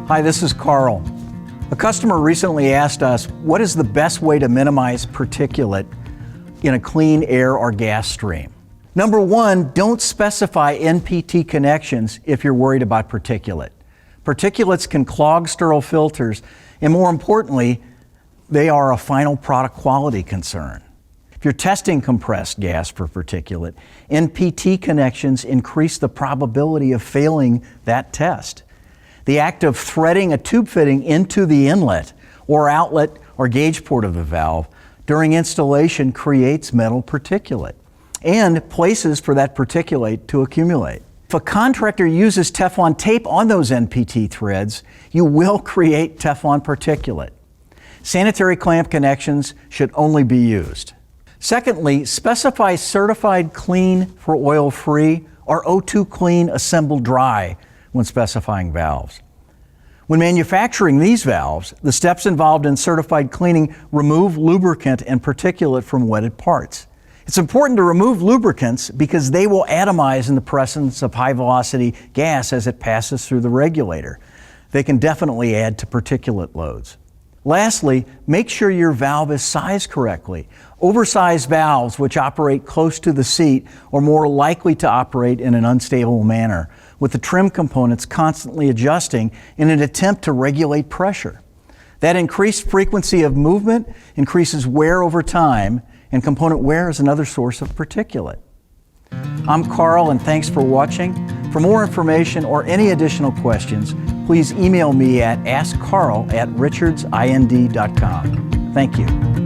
Hi, this is Carl. A customer recently asked us, what is the best way to minimize particulate in a clean air or gas stream? Number one, don't specify NPT connections if you're worried about particulate. Particulates can clog sterile filters, and more importantly, they are a final product quality concern. If you're testing compressed gas for particulate, NPT connections increase the probability of failing that test. The act of threading a tube fitting into the inlet or outlet or gauge port of the valve during installation creates metal particulate and places for that particulate to accumulate. If a contractor uses Teflon tape on those NPT threads, you will create Teflon particulate. Sanitary clamp connections should only be used. Secondly, specify certified clean for oil-free or O2 clean assembled dry when specifying valves. When manufacturing these valves, the steps involved in certified cleaning remove lubricant and particulate from wetted parts. It's important to remove lubricants because they will atomize in the presence of high-velocity gas as it passes through the regulator. They can definitely add to particulate loads. Lastly, make sure your valve is sized correctly. Oversized valves, which operate close to the seat, are more likely to operate in an unstable manner, with the trim components constantly adjusting in an attempt to regulate pressure. That increased frequency of movement increases wear over time, and component wear is another source of particulate. I'm Carl, and thanks for watching. For more information or any additional questions, please email me at askcarl@richardsind.com. Thank you.